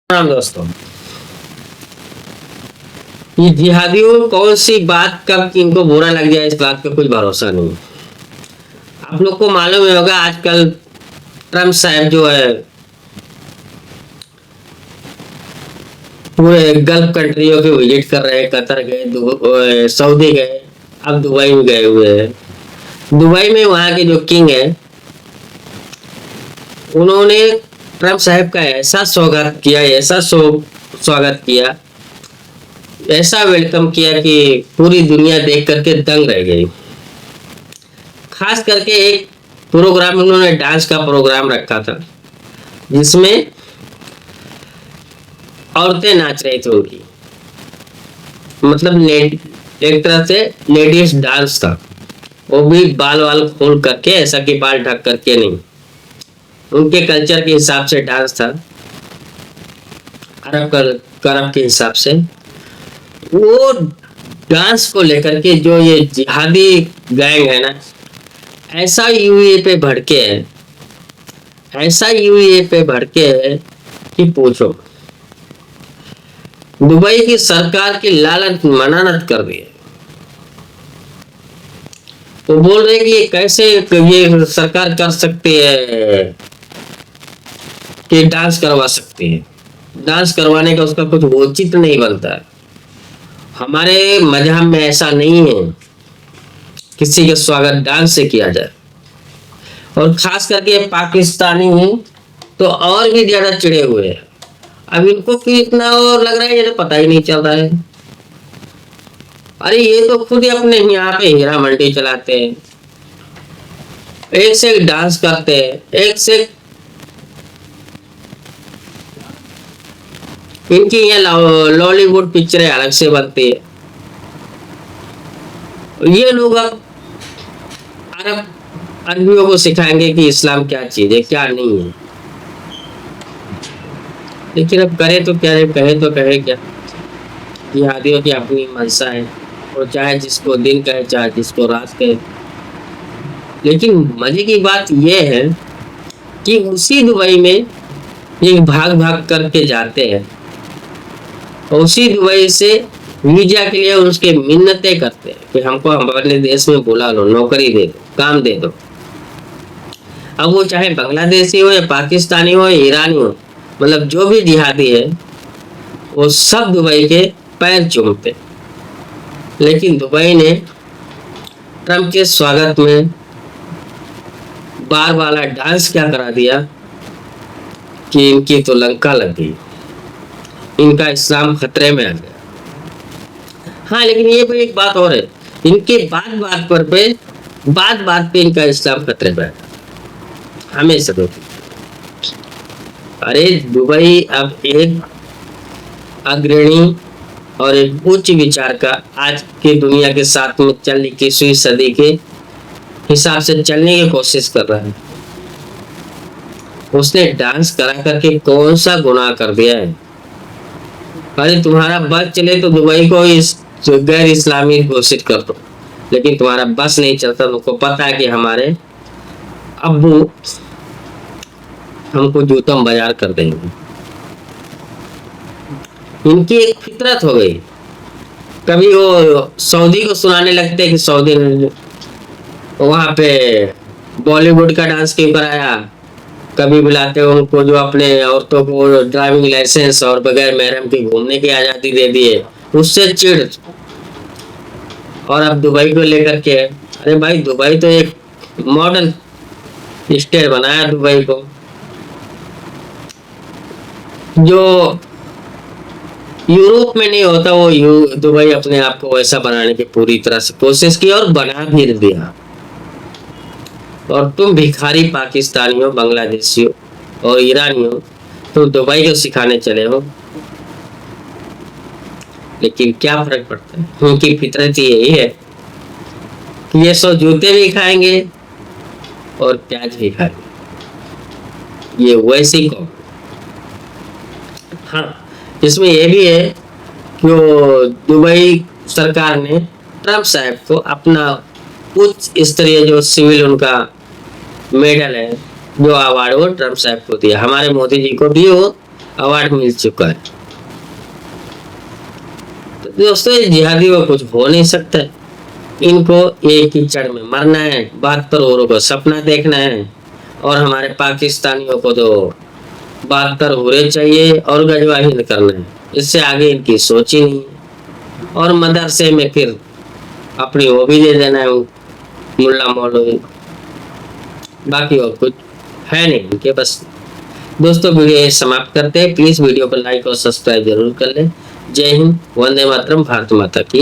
हाँ दोस्तों, ये जिहादियों कौन सी बात कब इनको बुरा लग जाए इस बात का कुछ भरोसा नहीं। आप लोग को मालूम ही होगा आजकल ट्रम्प साहब जो है पूरे गल्फ कंट्रियों के विजिट कर रहे हैं। कतर गए, सऊदी गए, अब दुबई में गए हुए हैं। दुबई में वहाँ के जो किंग है उन्होंने ट्रम्प साहब का ऐसा स्वागत किया, स्वागत किया, ऐसा वेलकम किया कि पूरी दुनिया देख करके दंग रह गई। खास करके एक प्रोग्राम उन्होंने डांस का प्रोग्राम रखा था जिसमें औरतें नाच रही थी उनकी, मतलब एक तरह से लेडीज डांस था। वो भी बाल वाल खोल करके, ऐसा कि बाल ढक करके नहीं, उनके कल्चर के हिसाब से डांस था, अरब के हिसाब से। वो डांस को लेकर के जो ये जिहादी गैंग है ना, ऐसा यूएई पे भड़के है कि पूछो। दुबई की सरकार की लालच मनानत कर दी है। वो बोल रहे कि ये कैसे ये सरकार कर सकती है कि डांस करवा सकती है। डांस करवाने का उसका कुछ औचित्य नहीं बनता है। हमारे मजहब में ऐसा नहीं है किसी का स्वागत डांस से किया जाए। और खास करके पाकिस्तानी तो और भी ज्यादा चिढ़े हुए हैं। अब इनको क्यों इतना और लग रहा है, ये तो पता ही नहीं चल रहा है। अरे ये तो खुद ही अपने यहाँ पे हीरा मंडी चलाते हैं, एक से एक डांस करते हैं, एक से इनकी यहाँ लॉलीवुड पिक्चरें अलग से बनती है। ये लोग अब अरबियों को सिखाएंगे कि इस्लाम क्या चीज है, क्या नहीं है। लेकिन अब करे तो क्या, कहे तो कहे क्या। जिहादियों की अपनी मंशा है, और चाहे जिसको दिन कहे चाहे जिसको रात कहे। लेकिन मजे की बात यह है कि उसी दुबई में ये भाग भाग करके जाते हैं, उसी दुबई से वीजा के लिए उसके मिन्नतें करते हैं कि हमको हमारे देश में बुला लो, नौकरी दे दो, काम दे दो। अब वो चाहे बांग्लादेशी हो या पाकिस्तानी हो या ईरानी हो, मतलब जो भी जिहादी है वो सब दुबई के पैर चूमते। लेकिन दुबई ने ट्रम्प के स्वागत में बार वाला डांस क्या करा दिया कि इनकी तो लंका लग गई, इनका इस्लाम खतरे में आ गया। हाँ, लेकिन ये भी एक बात और है, इनके बात बात पे इनका इस्लाम खतरे में आ गया हमेशा। अरे दुबई अब एक अग्रणी और एक उच्च विचार का, आज की दुनिया के साथ में चल 21वीं सदी के हिसाब से चलने की कोशिश कर रहा है। उसने डांस करा करके कौन सा गुनाह कर दिया है। अरे तुम्हारा बस चले तो दुबई को इस गैर इस्लामी घोषित कर दो, लेकिन तुम्हारा बस नहीं चलता। तुमको पता है कि हमारे अब्बू हमको जूतम बाजार कर देंगे। इनकी एक फितरत हो गई। कभी वो सऊदी को सुनाने लगते कि सऊदी ने वहां पे बॉलीवुड का डांस क्यों कराया। कभी बुलाते उनको जो अपने औरतों को ड्राइविंग लाइसेंस और बगैर महरम के घूमने की आजादी दे दिए, उससे चिढ़। और अब दुबई को लेकर के, अरे भाई दुबई तो एक मॉडल स्टेट बनाया दुबई को, जो यूरोप में नहीं होता। वो दुबई अपने आप को वैसा बनाने की पूरी तरह से कोशिश की और बना भी दिया। और तुम भिखारी पाकिस्तानियों, बांग्लादेशियों और ईरानियों, तुम दुबई को सिखाने चले हो। लेकिन क्या फर्क पड़ता है, उनकी फितरत यही है कि ये सौ जूते भी खाएंगे और प्याज भी खाएंगे। ये वैसी कौम। हाँ, इसमें यह भी है कि दुबई सरकार ने ट्रम्प साहब को अपना उच्च स्तरीय जो सिविल उनका मेडल है, जो अवार्ड वो ट्रम्प साहब को दिया। हमारे मोदी जी को भी वो अवार्ड मिल चुका है। तो दोस्तों ये जिहादी को कुछ हो नहीं सकता है। इनको एक ही चढ़ में मरना है, 72 ओवरों को सपना देखना है, और हमारे पाकिस्तानियों को तो 72 ओवरें चाहिए और गजवाहीन करना है। इससे आगे इनकी सोच ही नहीं है। और मदरसे में फिर अपनी वो भी दे देना है मुल्ला मौलवी, बाकी और कुछ है नहीं इनके बस। दोस्तों वीडियो ये समाप्त करते हैं। प्लीज वीडियो को लाइक और सब्सक्राइब जरूर कर लें। जय हिंद, वंदे मातरम, भारत माता की